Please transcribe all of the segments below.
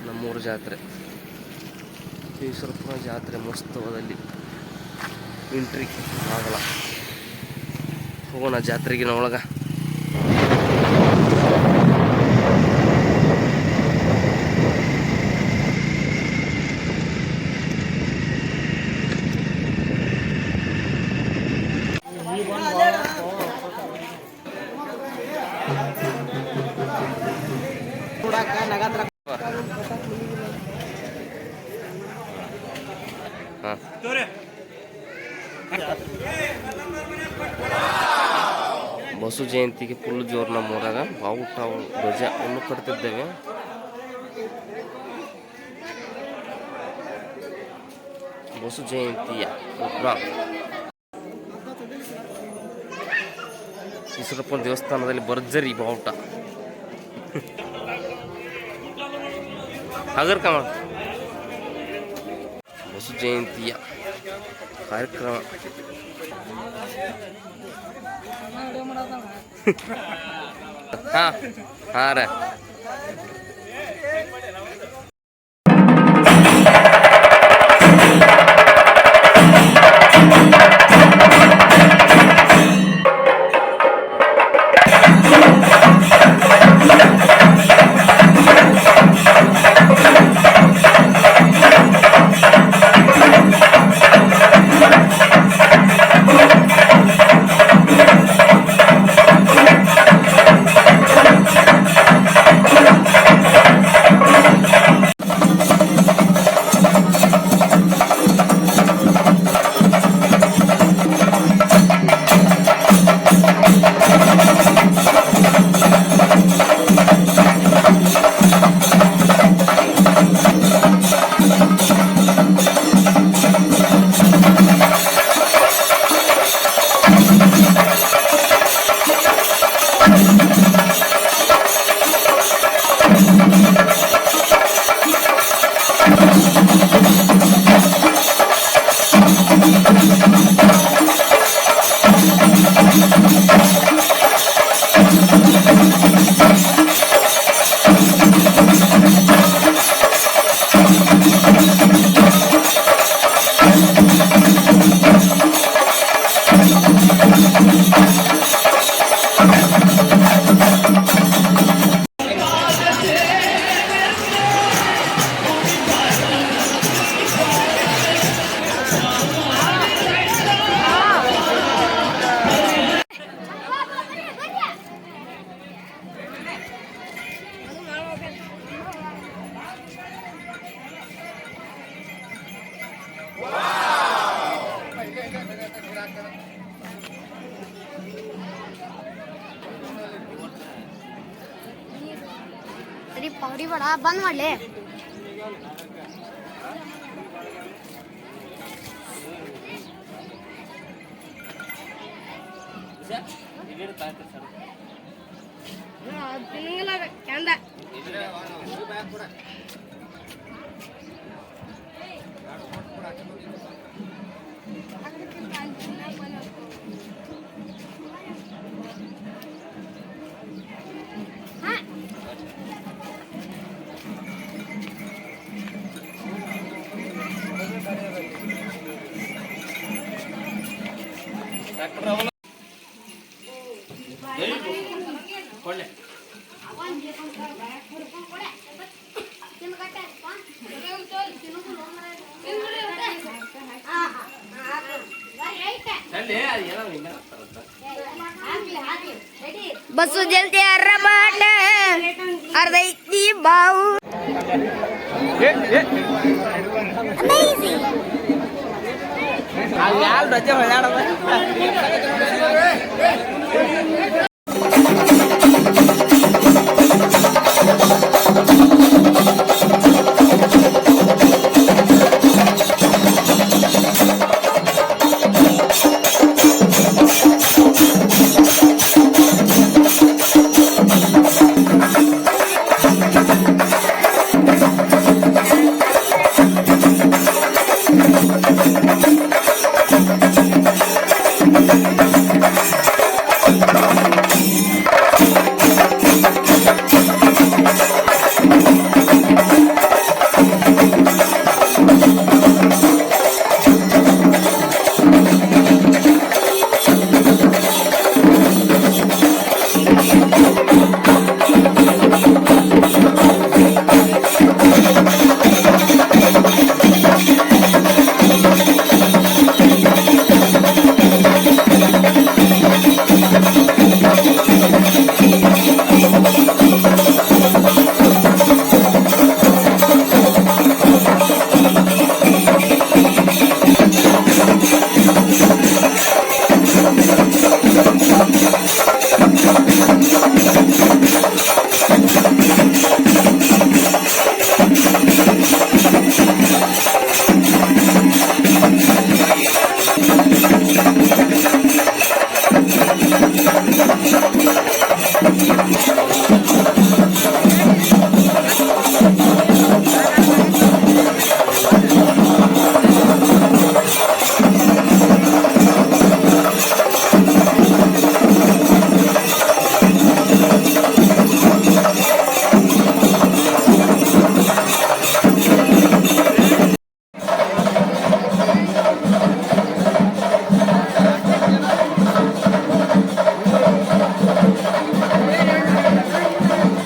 ನಮ್ಮೂರು ಜಾತ್ರೆ ಈಶ್ವರಪುರ ಜಾತ್ರೆ ಮಹೋತ್ಸವದಲ್ಲಿ ಎಂಟ್ರಿ ಆಗಲ್ಲ. ಹೋಗೋಣ ಜಾತ್ರೆಗಿನ ಒಳಗೆ. ಬಸು ಜಯಂತಿಗೆ ಫುಲ್ ಜೋರು ನಮ್ಮೂರಾಗ. ಬಾವುಟ ಧ್ವಜ ಅನ್ನು ಕಟ್ತಿದ್ದೇವೆ. ಬಸು ಜಯಂತಿಯ ಪ್ರೋಗ್ರಾಮ್ ಈಶ್ವರಪ್ಪನ ದೇವಸ್ಥಾನದಲ್ಲಿ ಭರ್ಜರಿ ಬಾವುಟ. ಹಗರ್ ಕಮ ಬಸು ಜಯಂತಿಯ ಕಾರ್ಯಕ್ರಮ. ಹಾಂ ರೀ. पगड़ी बड़ा बंद वाले बसु जलते अर्रबाट अर्धैती बाऊ यार रजे भजाड़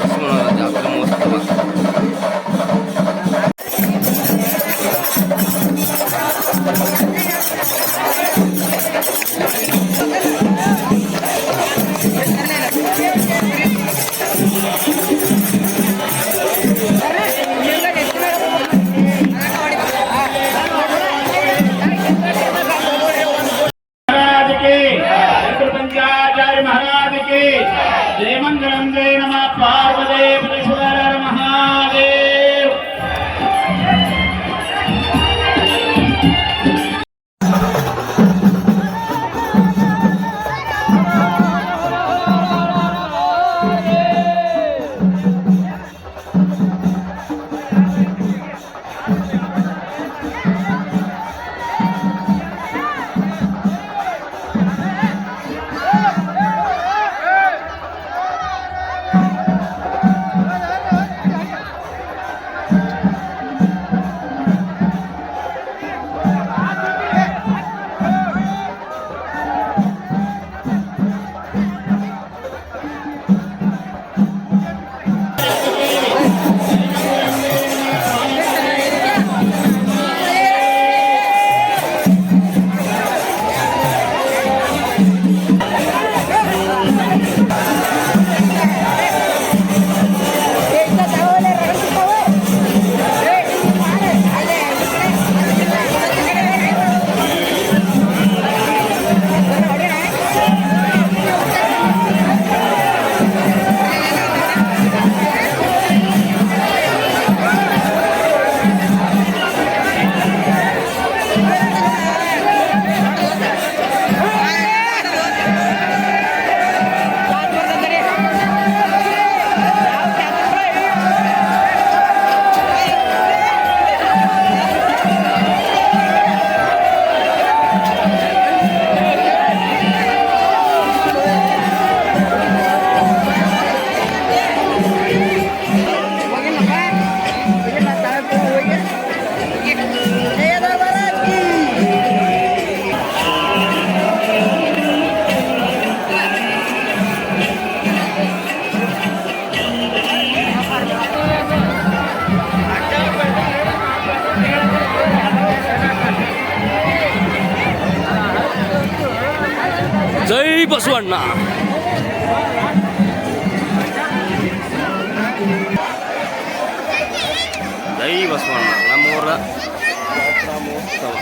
ಬಸವಣ್ಣನ ಜಾತ್ರೆ ಮಹೋತ್ಸವ. महाराज की पंचाचार्य महाराज की जय मंगलम जय नमः पार्वती परमेश्वर महादेव। ಜೈ ಬಸವಣ್ಣ. ಜೈ ಬಸವಣ್ಣ. ನಮ್ಮೂರ ಜಾತ್ರಾ ಮಹೋತ್ಸವ.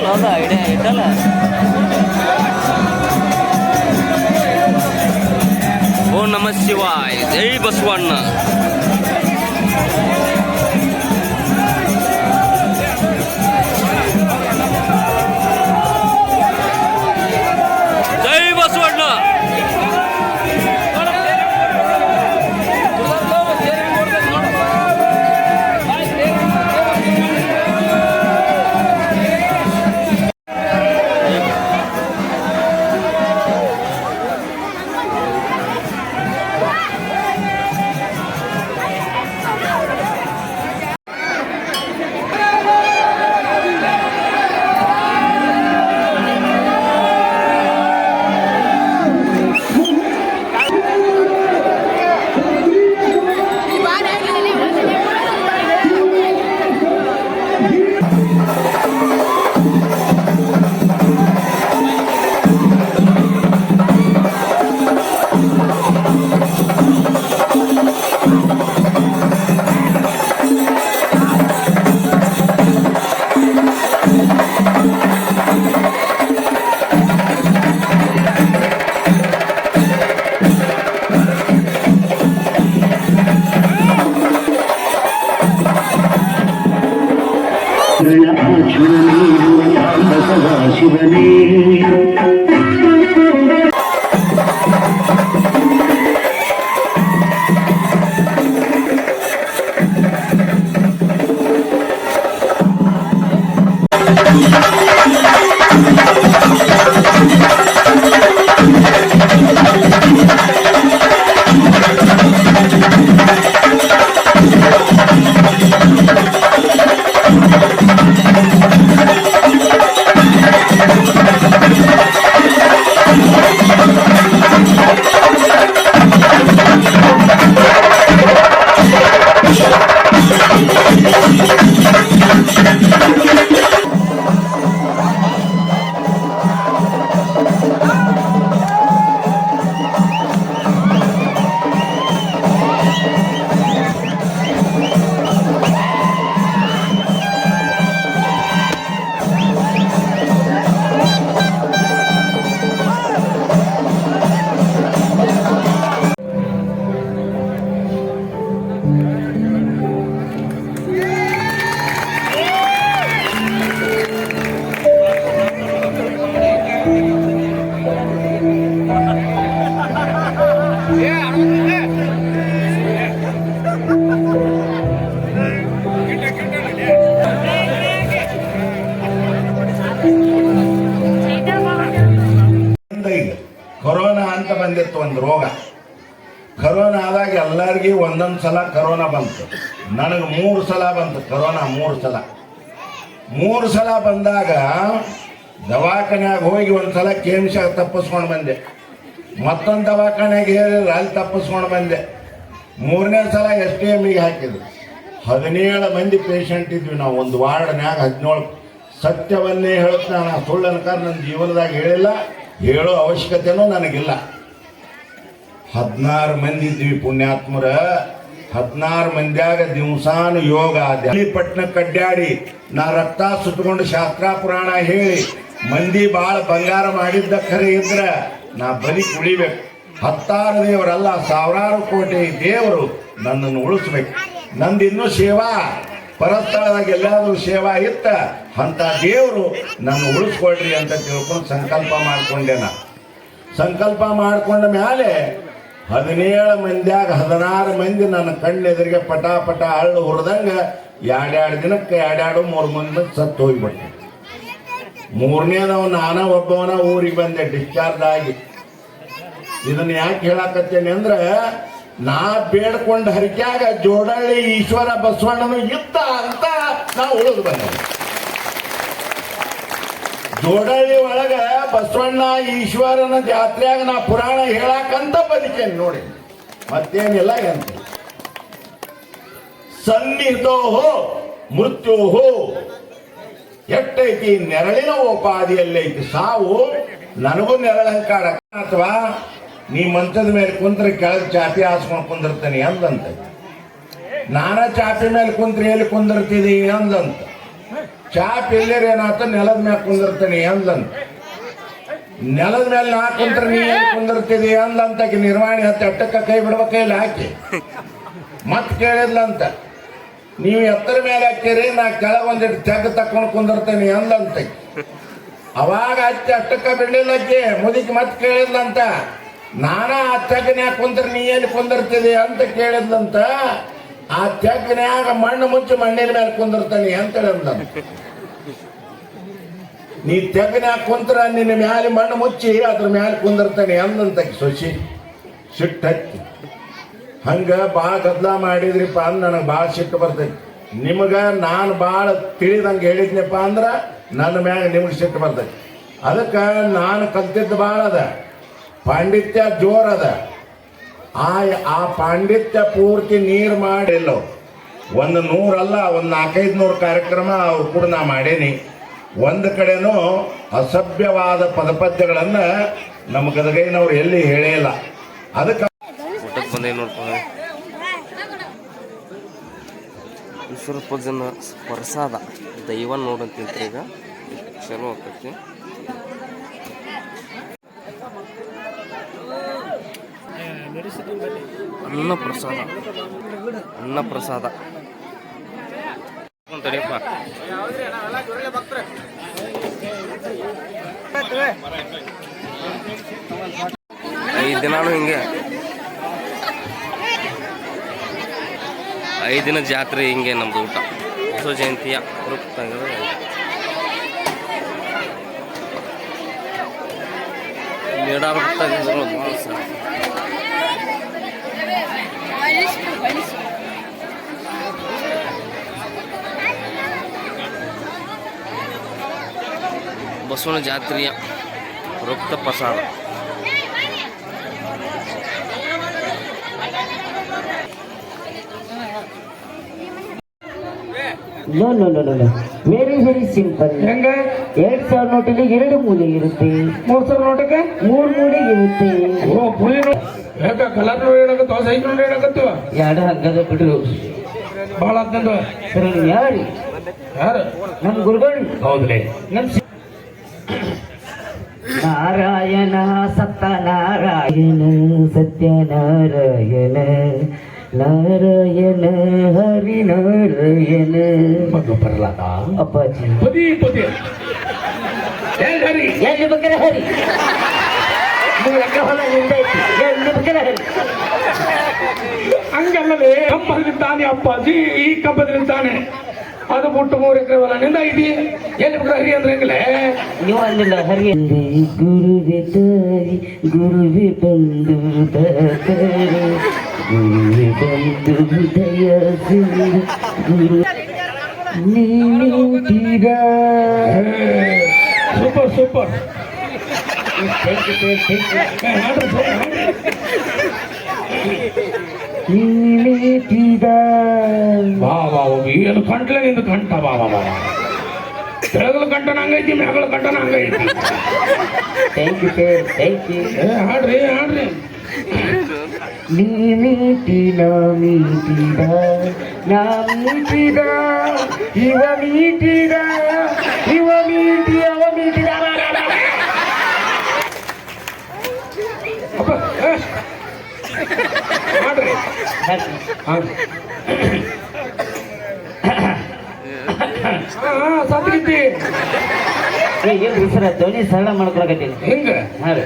ಹೌದಾ ಐಡಿಯಾ ಇಟ್ಟಲ್ಲ. ಓಂ ನಮಃ ಶಿವಾಯ. ಜೈ ಬಸವಣ್ಣ. ಜೈ ಬಸವಣ್ಣ. ಶಿವನೇ ಕೊರೋನಾ ಅಂತ ಬಂದಿತ್ತು ಒಂದು ರೋಗ. ಕರೋನಾ ಆದಾಗ ಎಲ್ಲರಿಗೂ ಒಂದೊಂದು ಸಲ ಕರೋನಾ ಬಂತು. ನನಗೆ 3 ಸಲ ಬಂತು ಕರೋನಾ. 3 ಸಲ ಬಂದಾಗ ದವಾಖಾನ್ಯಾಗ ಹೋಗಿ ಒಂದ್ಸಲ ಕೇಮ್ಸ ತಪ್ಪಿಸ್ಕೊಂಡು ಬಂದೆ, ಮತ್ತೊಂದು ದವಾಖಾನ್ಯಾಗ ಹೇಳಿದ್ರೆ ಅಲ್ಲಿ ತಪ್ಪಿಸ್ಕೊಂಡು ಬಂದೆ. 3ನೇ ಸಲ STMಗೆ ಹಾಕಿದ್ರು. 17 ಮಂದಿ ಪೇಷಂಟ್ ಇದ್ವಿ ನಾವು ಒಂದು ವಾರ್ಡ್ನ್ಯಾಗ. 17 ಸತ್ಯವನ್ನೇ ಹೇಳುತ್ತೆ, ನಾನು ಸುಳ್ಳು ಅನ್ಕಾರ ನನ್ನ ಜೀವನದಾಗ ಹೇಳಿಲ್ಲ, ಹೇಳೋ ಅವಶ್ಯಕತೆನೂ ನನಗಿಲ್ಲ. 16 ಮಂದಿ ಇದ್ವಿ ಪುಣ್ಯಾತ್ಮರ. 16 ಮಂದಿಯಾಗ ದಿವಸಾನು ಯೋಗ ಪಟ್ಟಣಕ್ಕೆ ಅಡ್ಡಾಡಿ ನಾ ರಕ್ತ ಸುತ್ತಕೊಂಡು ಶಾಸ್ತ್ರ ಪುರಾಣ ಹೇಳಿ ಮಂದಿ ಭಾಳ ಬಂಗಾರ ಮಾಡಿದ್ದ ಖರೆ ಇದ್ರ ನಾ ಬರೀ ಕುಳಿಬೇಕು. 16 ದೇವರಲ್ಲ, ಸಾವಿರಾರು ಕೋಟಿ ದೇವರು ನನ್ನನ್ನು ಉಳಿಸ್ಬೇಕು. ನಂದು ಇನ್ನೂ ಸೇವಾ ಪರಸ್ಥಳದಾಗ ಎಲ್ಲಾದ್ರೂ ಸೇವಾ ಇತ್ತ ಅಂತ ದೇವರು ನನ್ನ ಉಳಿಸ್ಕೊಳ್ರಿ ಅಂತ ತಿಳ್ಕೊಂಡು ಸಂಕಲ್ಪ ಮಾಡ್ಕೊಂಡೆ. ನಾ ಸಂಕಲ್ಪ ಮಾಡ್ಕೊಂಡ ಮೇಲೆ 17 ಮಂದಿಯಾಗ 16 ಮಂದಿ ನನ್ನ ಕಣ್ಣೆದುರಿಗೆ ಪಟ ಪಟ ಹಳ್ಳು ಹುರಿದಂಗೆ 2 ದಿನಕ್ಕೆ 2-3 ಮಂದಿ ಸತ್ತು ಹೋಗ್ಬಿಟ್ಟೆ. 3ನೇದವ ನಾನ ಒಬ್ಬವನ ಊರಿಗೆ ಬಂದೆ ಡಿಸ್ಚಾರ್ಜ್ ಆಗಿ. ಇದನ್ನ ಯಾಕೆ ಹೇಳಕತ್ತೇನೆ ಅಂದ್ರೆ, ನಾ ಬೇಡ್ಕೊಂಡ ಹರಿಕ್ಯಾಗ ಜೋಡಳ್ಳಿ ಈಶ್ವರ ಬಸವಣ್ಣನು ಇತ್ತ ಅಂತ ನಾ ಉಳಿದು ಬಂದೆ. ಜೋಡಳ್ಳಿ ಒಳಗ ಬಸವಣ್ಣ ಈಶ್ವರನ ಜಾತ್ರೆಯಾಗ ನಾ ಪುರಾಣ ಹೇಳಾಕಂತ ಬದುಕೇನೆ ನೋಡಿ, ಮತ್ತೇನಿಲ್ಲ ಅಂತ. ಸನ್ನಿಹಿತೋ ಮೃತ್ಯು ಎಟ್ಟೈತಿ ನೆರಳಿನ ಉಪಾದಿಯಲ್ಲೈತಿ ಸಾವು. ನನಗೂ ನೆರಳಂಕಾಡ ಅಥವಾ ನೀ ಮಂಚದ ಮೇಲೆ ಕುಂತ್ರೆ ಕೆಳಗೆ ಚಾಪಿ ಹಾಸ್ಕೊಂಡು ಕುಂದಿರ್ತಾನೆ ಅಂದಂತ. ನಾನ ಚಾಪಿ ಮೇಲೆ ಕುಂತ್ರೆ ಎಲ್ಲಿ ಕುಂದಿರ್ತಿದಿ ಅಂದಂತ. ಚಾಪಿ ಎಲ್ಲೇರಿ ಏನಾತ ನೆಲದ ಮೇಲೆ ಕುಂದಿರ್ತಾನೆ ಅಂದಂತ. ನೆಲದ ಮೇಲೆ ನಾ ಕುಂತ್ರೆ ನೀ ಎಲ್ಲಿ ಕುಂದಿರ್ತಿದಿ ಅಂದಂತ. ನಿರ್ವಾಣಿ ಹತ್ತಿ ಅಟ್ಟಕ್ಕ ಕೈ ಬಿಡ್ಬೇಕೈಲಿ ಹಾಕಿ ಮತ್ ಕೇಳಿದ್ಲಂತ, ನೀವು ಎತ್ತರ ಮೇಲೆ ಹಾಕಿರಿ, ನಾ ಕೆಳಗೆ ಒಂದಿಟ್ಟು ತೆಗ್ ತಕೊಂಡು ಕುಂದಿರ್ತೇನೆ ಅಂದಂತ. ಅವಾಗ ಹಚ್ಚಿ ಅಷ್ಟಕ್ಕ ಬಿಡ್ಲಿಲ್ಲಕ್ಕೆ ಮುದುಕಿ ಮತ್ ಕೇಳಿದ್ಲಂತ, ನಾನಾ ಆ ತೆಗ್ನ್ಯಾಗ ಕುಂದ್ರೆ ನೀ ಎಲ್ಲಿ ಕುಂದಿರ್ತಿದಿ ಅಂತ ಕೇಳಿದ್ಲಂತ. ಆ ತೆಗ್ನ್ಯಾಗ ಮಣ್ಣು ಮುಚ್ಚಿ ಮಣ್ಣಿನ ಮೇಲೆ ಕುಂದಿರ್ತಾನೆ ಅಂತ ಹೇಳಿದ್ಲಂತ. ನೀ ತೆಗ್ನ್ಯಾಗ ಕುಂತ್ರ ನಿನ್ನ ಮ್ಯಾಲೆ ಮಣ್ಣು ಮುಚ್ಚಿ ಅದ್ರ ಮ್ಯಾಲೆ ಕುಂದಿರ್ತಾನೆ ಅಂದಂತ ಸೊಸಿ ಸಿಟ್ಟು ಹತ್ತಿ. ಹಂಗ ಭಾಳ ಗದ್ದಲ ಮಾಡಿದ್ರಿಪ್ಪ ಅಂದ್ ನನಗೆ ಭಾಳ ಸಿಟ್ಟು ಬರ್ತೈತಿ. ನಿಮಗ ನಾನು ಭಾಳ ತಿಳಿದಂಗೆ ಹೇಳಿದ್ನಪ್ಪ ಅಂದ್ರ ನನ್ನ ಮ್ಯಾಗ ನಿಮ್ಗೆ ಸಿಟ್ಟು ಬರ್ತೈತಿ. ಅದಕ್ಕೆ ನಾನು ಕಲ್ತಿದ್ದು ಭಾಳ ಅದ, ಪಾಂಡಿತ್ಯ ಜೋರದ. ಆ ಪಾಂಡಿತ್ಯ ಪೂರ್ತಿ ನೀರು ಮಾಡಿಲ್ಲ. 100 ಅಲ್ಲ, 400-500 ಕಾರ್ಯಕ್ರಮ ಅವ್ರು ಕೂಡ ನಾ ಮಾಡೇನಿ. ಒಂದು ಕಡೆನೂ ಅಸಭ್ಯವಾದ ಪದಪದ್ಯಗಳನ್ನ ನಮ್ಮ ಗದಗೈನವ್ರು ಎಲ್ಲಿ ಹೇಳಿಲ್ಲ. ಅದಕ್ಕೆ ಊಟಕ್ಕೆ ಬಂದೇ ನೋಡ್ಕೊಂಡು ಸ್ವಲ್ಪ ಜನ ಪ್ರಸಾದ ದೈವ ನೋಡಂತಿಂತ್ರಿ. ಈಗ ಚಲೋ ಆಗ್ತೈತಿ. ಅನ್ನ ಪ್ರಸಾದ ತಡಿಯಪ್ಪ. 5 ದಿನಾನು ಹಿಂಗೆ 5 ದಿನ ಜಾತ್ರೆ ಹಿಂಗೆ ನಮ್ದು ಊಟ. ಬಸವ ಜಯಂತಿಯ ವೃತ್ತಗಳು ಬಸವನ ಜಾತ್ರೆಯ ರಕ್ತ ಪ್ರಸಾದ. No no no no very very simple. ಹೆಂಗ 2000 ನೋಟಲ್ಲಿ 2 ಮೂಲೆ ಇರುತ್ತೆ, 3000 ನೋಟಕ್ಕೆ 3 ಮೂಲೆ ಇರುತ್ತೆ. ಓ ಪುಲಿ ಯಾಕ ಕಲರ್ ಹೇಳಕತ್ತವ ಸೈಕಲ್ ಹೇಳಕತ್ತವ 2 ಹಗ್ಗದ ಬಿಡು ಭಾಳ ಆತಂದು ಯಾರು ಯಾರು ನಮ್ಮ ಗುರುಗಳು. ಹೌದ್ರಿ ನಮ್ ನಾರಾಯಣ ಸತ್ಯನಾರಾಯಣ ಸತ್ಯನಾರಾಯಣ ನಾರಾಯಣ ಹರಿನಾರಾಯಣ ಮಗ ಬರಲಾದ ಅಪ್ಪಾಜಿ ಪದಿ ಪದಿ ಹರಿ ಎಲ್ಲಿ ಬೇಕಾರೆ ಹರಿ ನೀವು ಎಕ್ಕ ಹೊಲ ನಿಂದೈತಿ ಎಲ್ಲಿ ಬೇಕಾರೆ ಹರಿ. ಹಂಗಲ್ಲವೇ ಕಂಬದಲ್ಲಿದ್ದಾನೆ ಅಪ್ಪಾಜಿ, ಈ ಕಂಬದಲ್ಲಿದ್ದಾನೆ. ಅದು ಬಿಟ್ಟು 3 ಎಕರೆ ಹೊಲ ನಿಂದ ಐತಿ, ಎಲ್ಲಿ ಬಿಟ್ರೆ ಹರಿ ಅಂದ್ರೆ ಹೆಂಗಲೇ ನೀವು ಅಲ್ಲಿಲ್ಲ ಹರಿ. ಗುರುವೆ ತಾಯಿ ಗುರುವೆ ಬಂದು ದಾತರು ಗುರುವೆ ಬಂದು ದಯ ಗುರು ನೀನಿಂತೀರ. Super super ನೀನಿಂತೀರ. ಬಾ ಬಾ ಏನು ಕಂಟ್ಲೆ ನಿಂದು ಕಂಠ ಬಾ ಬಾ ಬಾ ಬೆಳಗಲ ಕಂಠನ ಹಂಗೈತಿ, ಮ್ಯಾಗಲ ಕಂಠನ ಹಂಗೈತಿ. Thank you sir, thank you. ಹಾಡ್ರಿ ಹಾಡ್ರಿ. ನೀತಿ ನಾಮೀತಿದ ನಾಮೀತಿದ ಇವ ಮೀಟಿದ ಇವ ಮೀಟಿ ಅವ ಮೀಟಿದ. ಅಪ್ಪ ಹಾಡ್ರಿ. ಸತ್ಗಿತ್ತಿ ಏನ್ರಿ ಸರ ಧ್ವನಿ ಸರಳ ಮಾಡ್ಕೊಳಕತ್ತೀನಿ. ಹಿಂಗ ಹಾಂ ರೀ.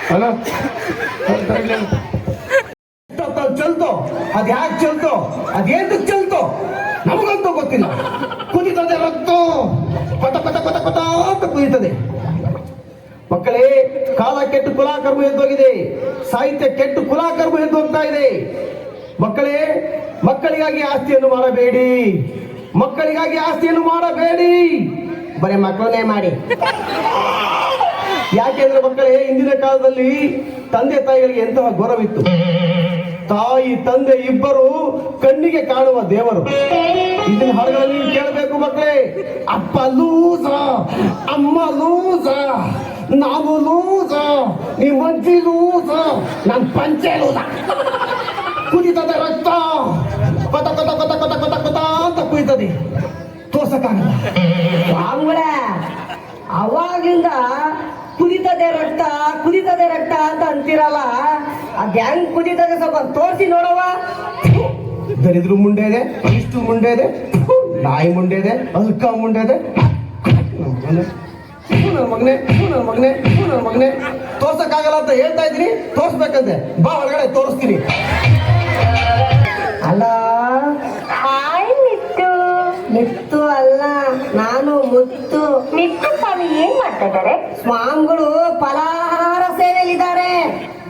ಹಲೋ ಚಲ್ತೋ ಅದ್ ಯಾಕೆ ಚಲ್ತೋ ಅದೇಂತಕ್ ಚಲ್ತೋ ನಮಗಂತೂ ಗೊತ್ತಿಲ್ಲ. ಕುದಿತದೆ ರಕ್ತ ಕೊತ ಕೊತ ಕೊತ ಕೊತ ಅಂತ ಕುದಿತದೆ. ಮಕ್ಕಳೇ, ಕಾಲ ಕೆಟ್ಟು ಕುಲಾಕರ್ಮ ಎದ್ದೋಗಿದೆ, ಸಾಹಿತ್ಯ ಕೆಟ್ಟು ಕುಲಾಕರ್ಮ ಎದ್ದು ಹೋಗ್ತಾ ಇದೆ. ಮಕ್ಕಳೇ, ಮಕ್ಕಳಿಗಾಗಿ ಆಸ್ತಿಯನ್ನು ಮಾಡಬೇಡಿ, ಮಕ್ಕಳಿಗಾಗಿ ಆಸ್ತಿಯನ್ನು ಮಾಡಬೇಡಿ, ಬರೀ ಮಕ್ಕಳನ್ನೇ ಮಾಡಿ. ಯಾಕೆಂದ್ರೆ ಮಕ್ಕಳೇ, ಇಂದಿನ ಕಾಲದಲ್ಲಿ ತಂದೆ ತಾಯಿಗಳಿಗೆ ಎಂತಹ ಗೌರವಿತ್ತು. ತಾಯಿ ತಂದೆ ಇಬ್ಬರು ಕಣ್ಣಿಗೆ ಕಾಣುವ ದೇವರು. ಇದನ್ನ ಹಾಡುಗಳಲ್ಲಿ ನೀವು ಕೇಳಬೇಕು ಮಕ್ಕಳೇ. ಅಪ್ಪ ಲೂಸ, ಅಮ್ಮ ಲೂಸ, ನಾವು ಲೂಸ, ನಿಮ್ಮ ಅಜ್ಜಿ ಲೂಸ, ನನ್ನ ಪಂಚೆ ಲೂಸ. ಕುದಿತದೆ ರಕ್ತ, ಕೊತ ಕೊತ ಕೊತ ಕೊತ ಕೊತ ಕೊತ ಅಂತ ಕುಯ್ತದೆ, ತೋರ್ಸಕ್ಕಾಗಲ್ಲ. ಸ್ವಾಮಿಗಳ ಅವಾಗಿಂದ ಕುದಿತದೆ ರಕ್ತ ಕುದಿತದೆ ರಕ್ತ ಅಂತ ಅಂತಿರಲ್ಲ, ಅದ್ ಹೆಂಗ್ ಕುದಿತದೆ ಸ್ವಲ್ಪ ತೋರಿಸಿ ನೋಡವ. ದರಿದ್ರ ಮುಂಡೆ ಇದೆ, ಇಷ್ಟು ಮುಂಡೆ ಇದೆ, ನಾಯಿ ಮುಂಡೆ ಇದೆ, ಅಲ್ಕ ಮುಂಡೆ ಇದೆ. ನನ್ನ ಮಗನೆ ನನ್ನ ಮಗನೆ ನನ್ನ ಮಗನೆ ತೋರ್ಸಕ್ಕಾಗಲ್ಲ ಅಂತ ಹೇಳ್ತಾ ಇದ್ದೀನಿ, ತೋರ್ಸ್ಬೇಕಂತೆ. ಬಾ ಹೊರಗಡೆ ತೋರಿಸ್ತೀನಿ. ಅಲ್ಲ ಹಾಯ್ ನಿತ್ತು. ನಿತ್ತು ಅಲ್ಲ, ನಾನು ಮುತ್ತು. ನಿತ್ತು ಸ್ವಾಮಿ ಏನ್ ಮಾಡ್ತಾ ಇದ್ದಾರೆ? ಸ್ವಾಮಿಗಳು ಫಲಾಹಾರ ಸೇವೆಯಲ್ಲಿದ್ದಾರೆ.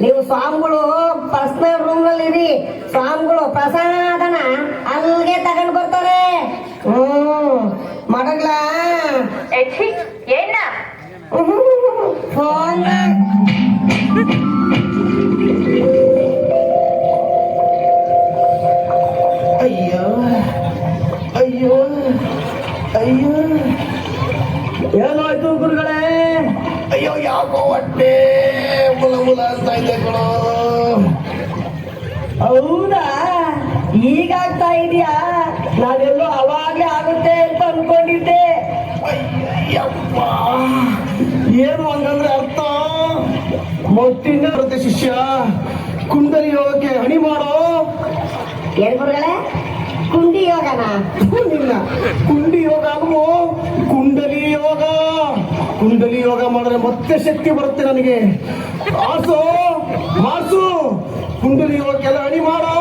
ನೀವು ಸ್ವಾಮಿಗಳು ಪರ್ಸನಲ್ ರೂಮ್ ನಲ್ಲಿ ಇರಿ. ಸ್ವಾಮಿಗಳು ಪ್ರಸಾದನ ಅಲ್ಲಿಗೆ ತಗೊಂಡ್ ಬರ್ತಾರೆ. ಮಡಗ್ಲ ಏನ ಫೋನ್ ಅಯ್ಯೋ ಅಯ್ಯೋ ಅಯ್ಯೋ, ಏನಾಯ್ತು ಗುರುಗಳೇ? ಅಯ್ಯೋ ಯಾಕೋ ಹೊಟ್ಟೆ ಮುಲ ಮುಲ ಅಂತ ಇದೆ ಕಣೋ. ಹೌದಾ, ಈಗಾಗ್ತಾ ಇದೆಯಾ? ನಾನೆಲ್ಲೋ ಅವಾಗ್ಲೇ ಆಗುತ್ತೆ ಅಂತ ಅನ್ಕೊಂಡಿದ್ದೆ. ಅಯ್ಯಪ್ಪ, ಏನು ಹಂಗಂದ್ರೆ ಅರ್ಥ? ಮೊತ್ತಿನ ಪ್ರತಿ ಶಿಷ್ಯ ಕುಂಡಲಿ ಯೋಗಕ್ಕೆ ಹಣಿ ಮಾಡೋ. ಏನ್ ಗುರುಗಳೇ? ಕುಂಡಿ ಯೋಗನ ನಿನ್ನ ಕುಂಡಿ ಯೋಗ ಅಲ್ವೋ, ಕುಂಡಲಿ ಯೋಗ. ಕುಂಡಲಿ ಯೋಗ ಮಾಡಿದ್ರೆ ಮತ್ತೆ ಶಕ್ತಿ ಬರುತ್ತೆ ನನಗೆ. ಆಸು ಮಾಸು ಕುಂಡಲಿ ಯೋಗಕ್ಕೆಲ್ಲ ಅಡಿ ಮಾಡೋ.